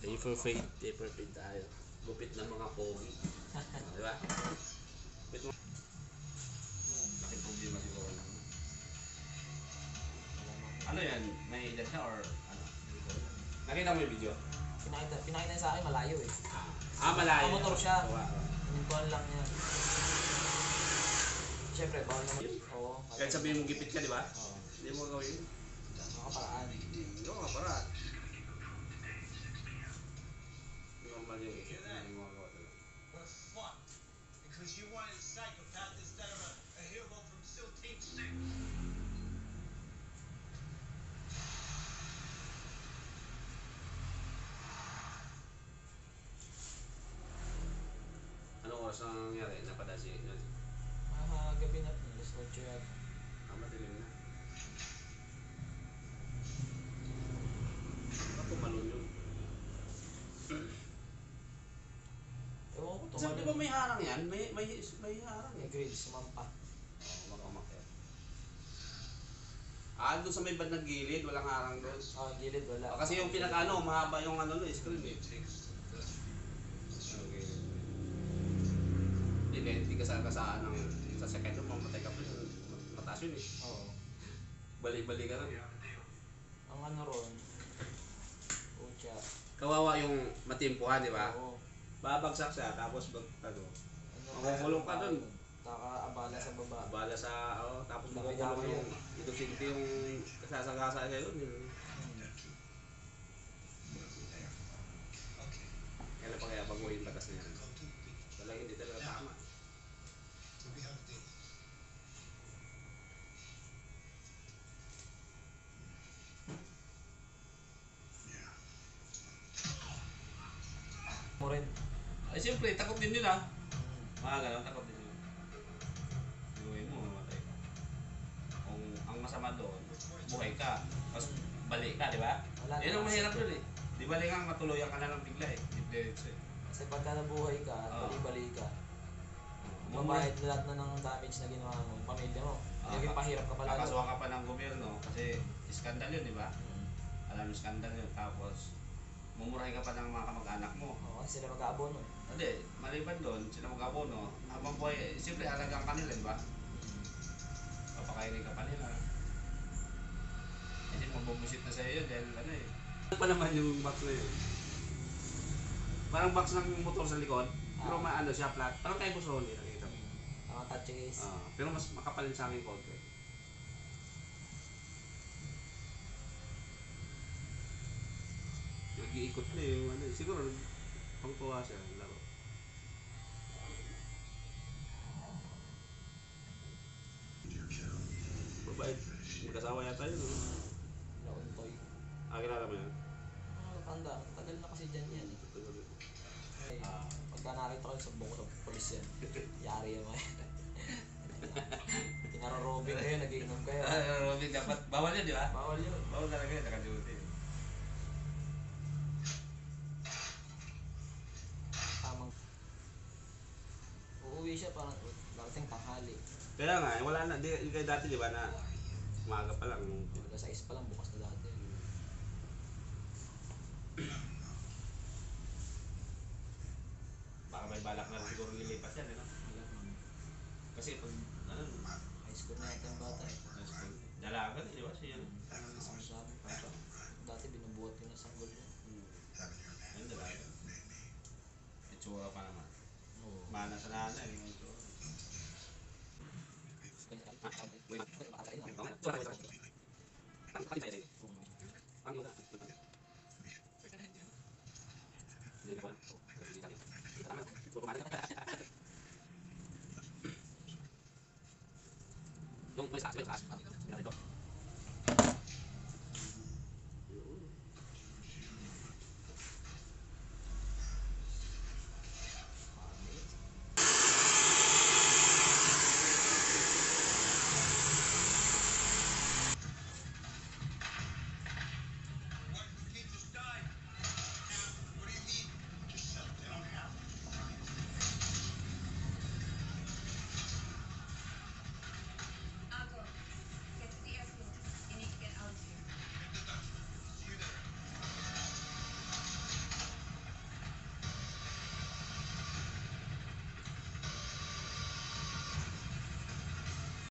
Paper fade tayo. Gupit ng mga pogi. Di ba? Gupit mo. Bakit problema siguro lang? Ano yan? May edad na or ano? Nakita mo yung video? Pinakita sa akin malayo eh. Malayo. Motor siya. Oo. Kuhan lang niya. Siyempre, bawal naman. Oo. Kahit sabihin mong gipit ka, di ba? Oo. Hindi mo gawin. Nakaparaan. Oo, paraan. Normal yung ikit na hindi mo magawa talaga. We're fucked because you wanted a psychopath instead of a hero from SEAL Team 6. Anong oras ang nangyari? Napadasi yun. Gabi na. Alas 8 yan. Madilim na. Baka tumalon yun. Ewan ko, Sabi di ba may harang yan? May harang May eh. grade, sumampa. Oo, makamakit. Doon sa may bandang gilid, walang harang doon. Gilid wala. Kasi yung pinaka-ano, mahaba yung ano doon, screen eh. Okay. Hindi ka sa second room, mamatay ka pa yun. Mataas yun eh. Oo. Balik-balik ka rin. Ang ano ron, Ucha. Kawawa yung matimpuhan, di ba? Oo. Babagsak siya, tapos Ano, makukulong ka dun. Nakaabala sa baba. Bala sa, tapos Dami-dami makukulong yung, yun. ito sinti yung kasasagasa siya yun. Kailan pa kaya baguhin batas niya? Talagang hindi talaga tama. Mo rin. Ay siyempre, takot din nila. Mga ganun, takot din nila. Buhay mo, mamatay ka. Kung ang masama doon, buhay ka. Tapos balik ka, di ba? Wala Yan ang na. mahirap doon eh. Di balik kang matuloyan ka na lang bigla eh. Diretso eh. Kasi pagka nabuhay ka at Oo. bali-bali ka, Mamayad. mabayad lahat na ng damage na ginawa mo, yung pamilya mo. Ah, Naging pahirap ka pala. Kakasuhan ka pa ng gobyerno kasi iskandal yun, di ba? Alam mo iskandal yun. Tapos mumurahin ka pa ng mga kamag-anak mo. Oo, kasi sila mag-aabono. Hindi, maliban doon, sila mag-abono. Habang buhay, siyempre alagang kanila, di ba? Papakainin ka pa nila. Hindi magbubusit na sa'yo yun dahil ano eh. Ano pa naman yung box na yun? Parang box ng motor sa likod. Pero maano siya, flat. Parang kay Boss Ronnie, nakita mo. Mga touch case. Pero mas makapal sa akin konti. Nag-iikot na yung ano. Siguro, pangtuwa siya, laro. Mabait. Magkasawa yata yun. Launtoy. Kilala mo yun? Tanda, tagal na kasi dyan yan eh. Pagka nakita ko sa buko sa polis yan, yari yan mo yan. Pinarorobing kayo, nagiinom kayo. Robin, dapat bawal yun, di ba? Bawal yun. Bawal talaga yun, naka-duty. Tamang. Uuwi siya parang dating tanghali. Kaya nga, wala na. Yung kayo dati, di ba, na umaga pa lang. Alas 6 pa lang, bukas na dati. Baka may balak na siguro lilipat yan, ano? Wala naman. Kasi pag, ano, High school na yata yung bata eh. dalagan, di ba? Siya yan. Ang sabi pa. Dati binubuhat ko na sanggol yun. Ayun, dalagan. Itsura pa naman. Oo. Mana sa nanay, yung itsura. Yung may saas.